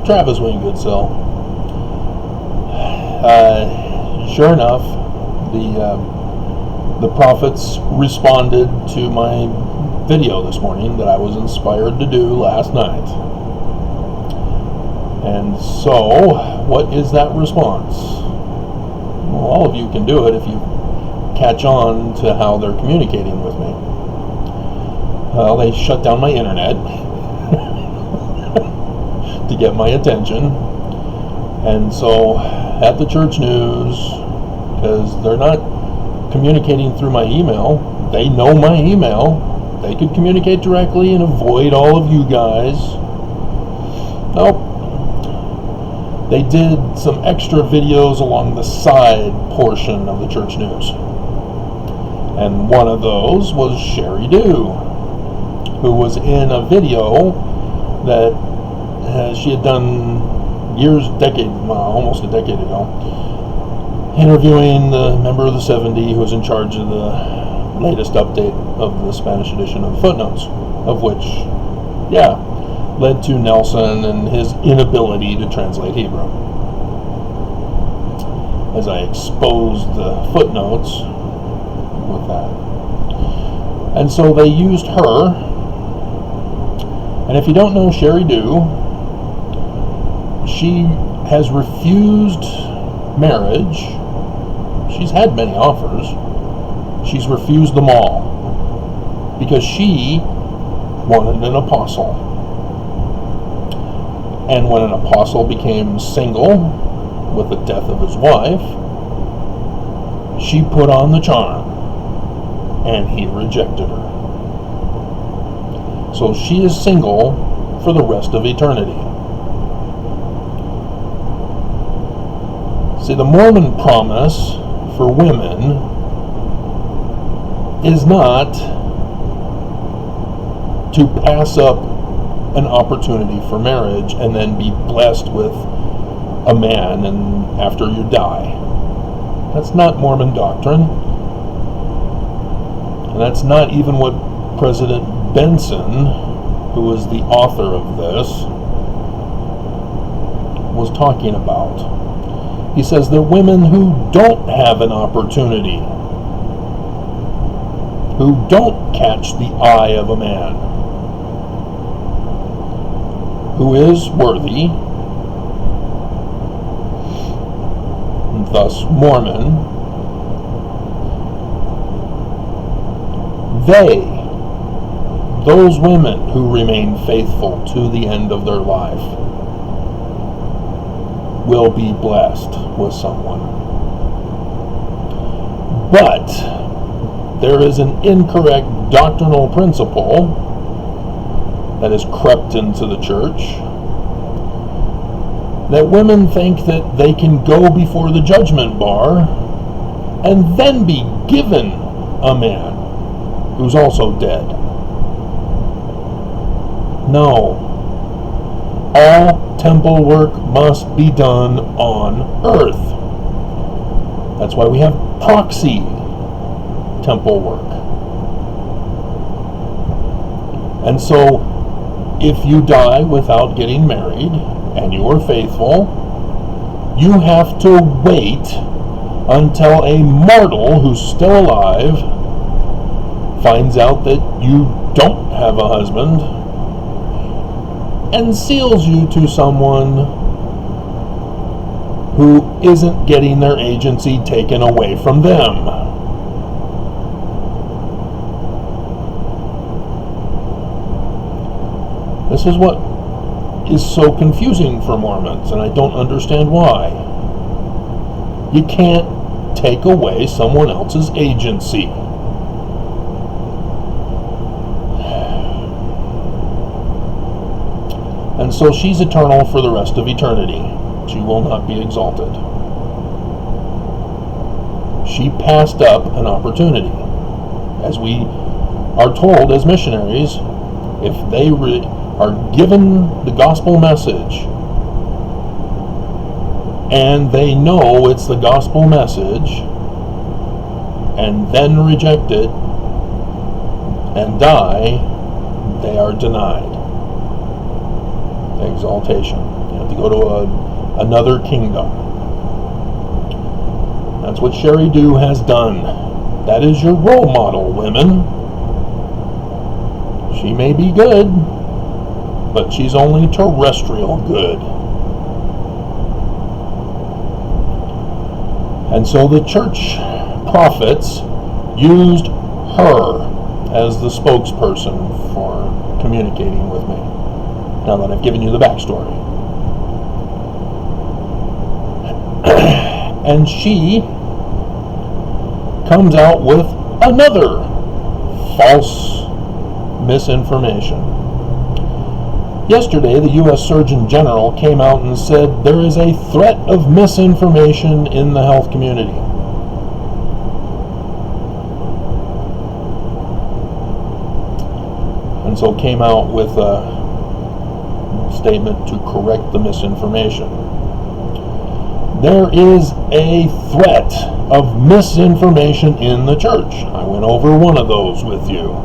Travis Wingoodsell. Sure enough, the prophets responded to my video this morning that I was inspired to do last night. And so, what is that response? Well, all of you can do it if you catch on to how they're communicating with me. Well, they shut down my internet to get my attention. And so, at the church news, because they're not communicating through my email, they know my email. They could communicate directly and avoid all of you guys. Nope. They did some extra videos along the side portion of the church news. And one of those was Sherry Dew, who was in a video that she had done almost a decade ago, interviewing the member of the 70 who was in charge of the latest update of the Spanish edition of the footnotes, of which, led to Nelson and his inability to translate Hebrew. As I exposed the footnotes with that. And so they used her. And if you don't know Sherry Dew, she has refused marriage. She's had many offers. She's refused them all because she wanted an apostle. And when an apostle became single with the death of his wife, she put on the charm and he rejected her. So she is single for the rest of eternity. See, the Mormon promise for women is not to pass up an opportunity for marriage and then be blessed with a man and after you die. That's not Mormon doctrine. And that's not even what President Benson, who was the author of this, was talking about. He says that women who don't have an opportunity, who don't catch the eye of a man, who is worthy, and thus Mormon, those women who remain faithful to the end of their life, will be blessed with someone. But there is an incorrect doctrinal principle that has crept into the church, that women think that they can go before the judgment bar and then be given a man who's also dead. No. All temple work must be done on earth. That's why we have proxy temple work. And so, if you die without getting married and you are faithful, you have to wait until a mortal who's still alive finds out that you don't have a husband and seals you to someone who isn't getting their agency taken away from them. This is what is so confusing for Mormons, and I don't understand why. You can't take away someone else's agency. And so she's eternal for the rest of eternity. She will not be exalted. She passed up an opportunity. As we are told as missionaries, if they are given the gospel message and they know it's the gospel message and then reject it and die, they are denied exaltation. to go to another kingdom. That's what Sherry Dew has done. That is your role model, women. She may be good, but she's only terrestrial good. And so the church prophets used her as the spokesperson for communicating with me, now that I've given you the backstory. And she comes out with another false misinformation. Yesterday, the U.S. Surgeon General came out and said there is a threat of misinformation in the health community. And so came out with a statement to correct the misinformation. There is a threat of misinformation in the church. I went over one of those with you.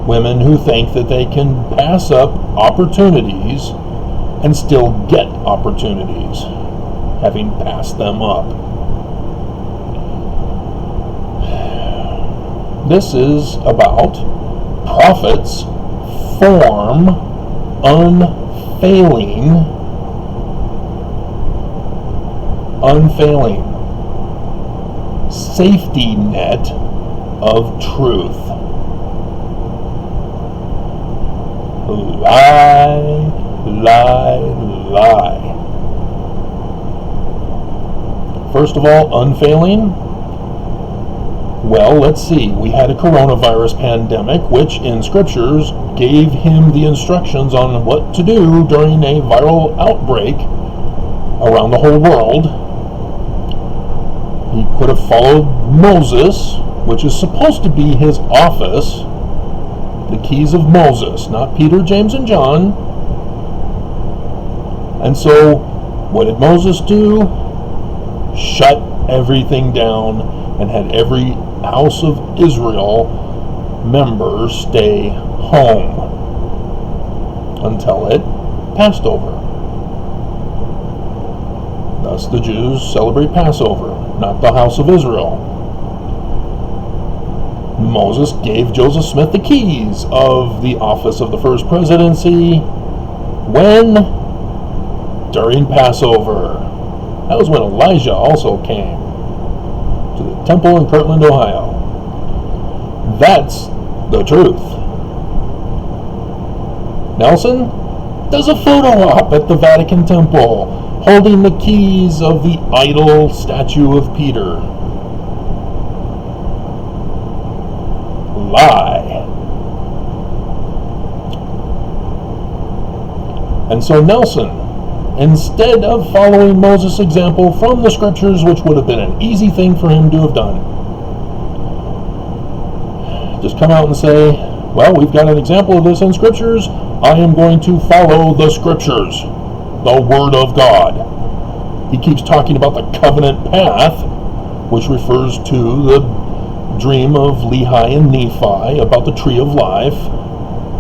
Women who think that they can pass up opportunities and still get opportunities, having passed them up. This is about prophets form unfailing safety net of truth. Lie, lie, lie. First of all, unfailing. Well, let's see. We had a coronavirus pandemic, which in scriptures gave him the instructions on what to do during a viral outbreak around the whole world. He could have followed Moses, which is supposed to be his office, the keys of Moses, not Peter, James, and John. And so, what did Moses do? Shut everything down and had every house of Israel member stay home until it passed over. Thus the Jews celebrate Passover, not the house of Israel. Moses gave Joseph Smith the keys of the office of the first presidency. When? During Passover. That was when Elijah also came to the temple in Kirtland, Ohio. That's the truth. Nelson does a photo op at the Vatican Temple, holding the keys of the idol statue of Peter. Lie. And so Nelson, instead of following Moses' example from the scriptures, which would have been an easy thing for him to have done, just come out and say, well, we've got an example of this in scriptures. I am going to follow the scriptures, the Word of God. He keeps talking about the covenant path, which refers to the dream of Lehi and Nephi about the tree of life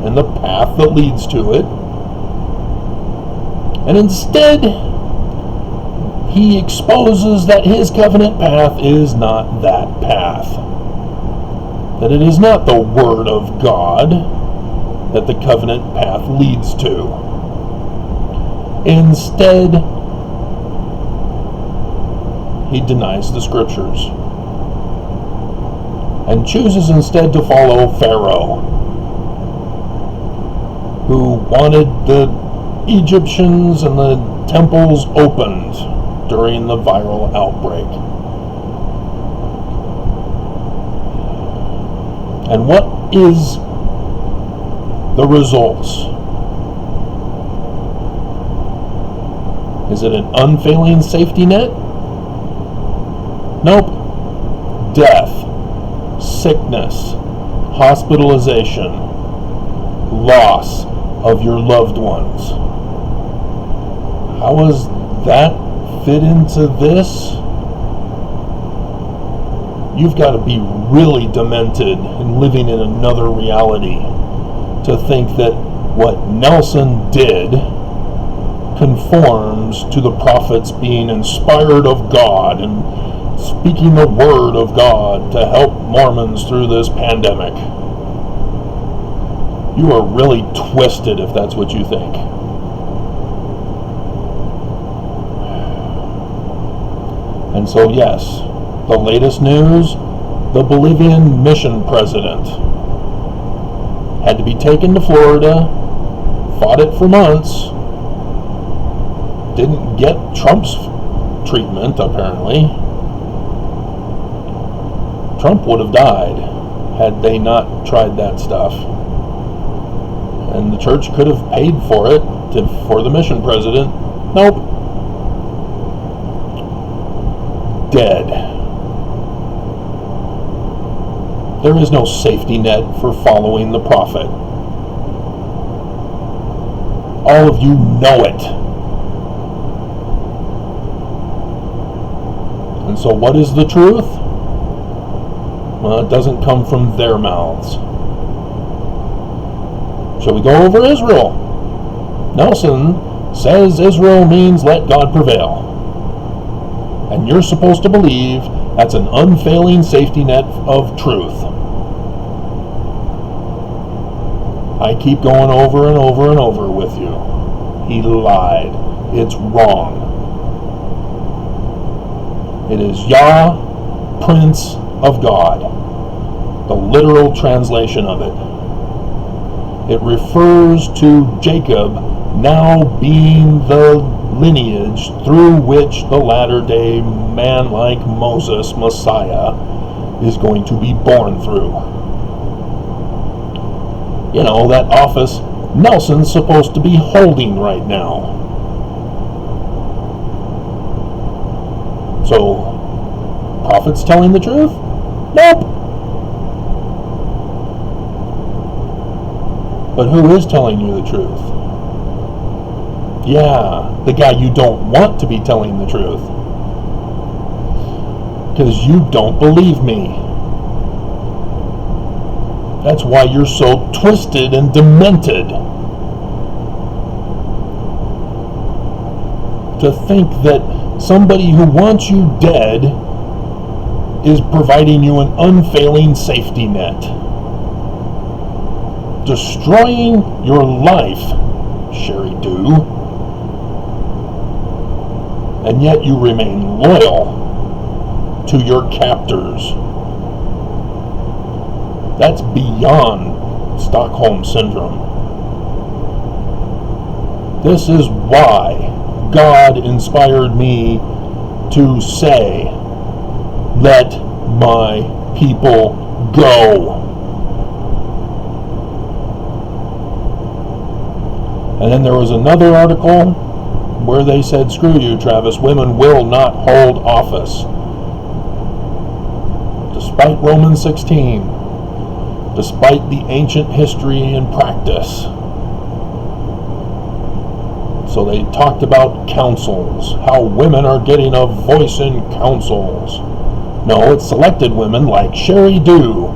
and the path that leads to it. And instead, he exposes that his covenant path is not that path. That it is not the Word of God that the covenant path leads to. Instead, he denies the scriptures and chooses instead to follow Pharaoh, who wanted the Egyptians and the temples opened during the viral outbreak. And what is the results? Is it an unfailing safety net? Nope. Death, sickness, hospitalization, loss of your loved ones. How does that fit into this? You've got to be really demented and living in another reality to think that what Nelson did conforms to the prophets being inspired of God and speaking the word of God to help Mormons through this pandemic. You are really twisted if that's what you think. And so yes, the latest news, the Bolivian mission president had to be taken to Florida, fought it for months, didn't get Trump's treatment apparently. Trump would have died had they not tried that stuff. And the church could have paid for it for the mission president. Nope. Dead. There is no safety net for following the prophet. All of you know it. And so what is the truth? Well, it doesn't come from their mouths. Shall we go over Israel? Nelson says Israel means let God prevail. And you're supposed to believe that's an unfailing safety net of truth. I keep going over and over and over with you. He lied. It's wrong. It is Yah, Prince of God. The literal translation of it. It refers to Jacob now being the lineage through which the latter-day man like Moses, Messiah, is going to be born through. You know, that office Nelson's supposed to be holding right now. So, prophets telling the truth? Nope. But who is telling you the truth? Yeah, the guy you don't want to be telling the truth. Because you don't believe me. That's why you're so twisted and demented. To think that somebody who wants you dead is providing you an unfailing safety net. Destroying your life, Sherry Dew. And yet you remain loyal to your captors. That's beyond Stockholm Syndrome. This is why God inspired me to say, let my people go. And then there was another article where they said, screw you, Travis, women will not hold office. Despite Romans 16, despite the ancient history and practice. So they talked about councils, how women are getting a voice in councils. No, it's selected women like Sherry Dew,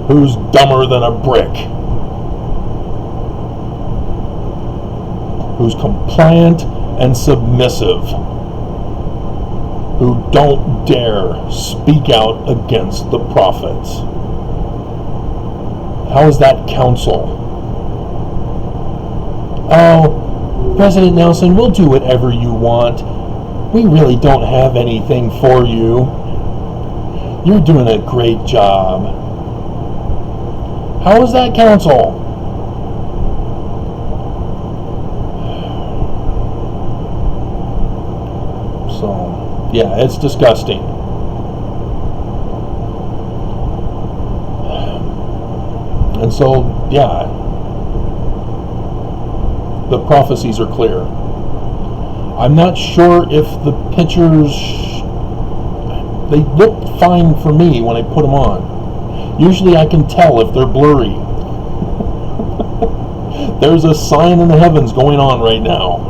who's dumber than a brick. Who's compliant and submissive, who don't dare speak out against the prophets. How is that counsel? Oh, President Nelson, we'll do whatever you want. We really don't have anything for you. You're doing a great job. How is that counsel? So, yeah, it's disgusting. And so, yeah, the prophecies are clear. I'm not sure if the pictures, they look fine for me when I put them on. Usually I can tell if they're blurry. There's a sign in the heavens going on right now.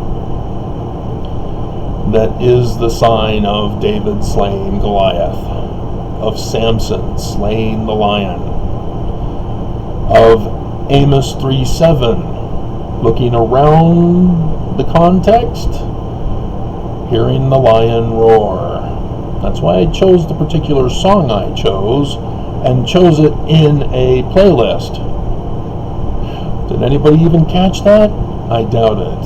That is the sign of David slaying Goliath, of Samson slaying the lion, of Amos 3:7, looking around the context, hearing the lion roar. That's why I chose the particular song I chose, and chose it in a playlist. Did anybody even catch that? I doubt it.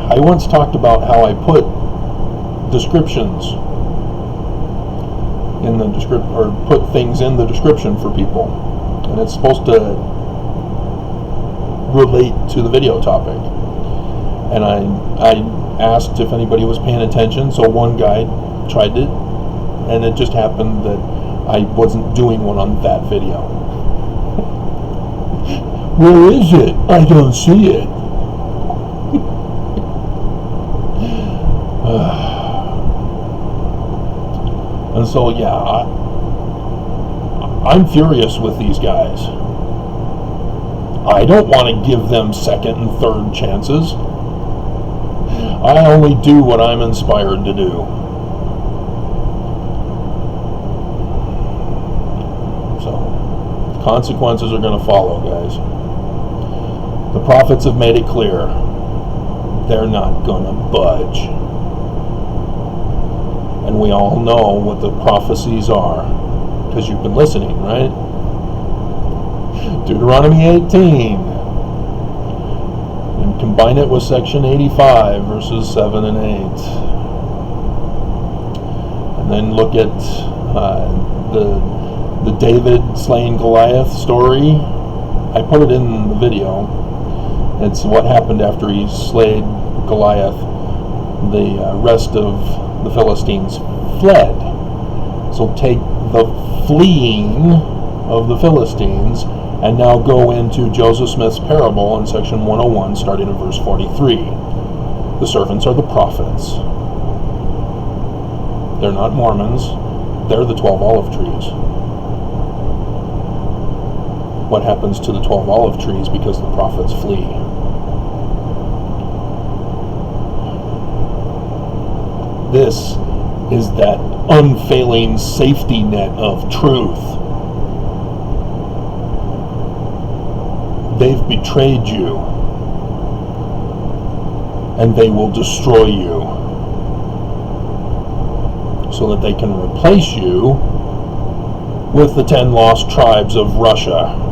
I once talked about how I put descriptions in the description, or put things in the description for people, and it's supposed to relate to the video topic. And I asked if anybody was paying attention, so one guy tried it, and it just happened that I wasn't doing one on that video. Where is it? I don't see it. And so, yeah, I'm furious with these guys. I don't want to give them second and third chances. I only do what I'm inspired to do. So, consequences are going to follow, guys. The prophets have made it clear. They're not going to budge. And we all know what the prophecies are, because you've been listening, right? Deuteronomy 18. And combine it with section 85, verses 7 and 8. And then look at the David slaying Goliath story. I put it in the video. It's what happened after he slayed Goliath. The rest of the Philistines fled. So take the fleeing of the Philistines and now go into Joseph Smith's parable in section 101, starting at verse 43. The servants are the prophets. They're not Mormons. They're the 12 olive trees. What happens to the 12 olive trees because the prophets flee? This is that unfailing safety net of truth. They've betrayed you, and they will destroy you so that they can replace you with the 10 lost tribes of Russia.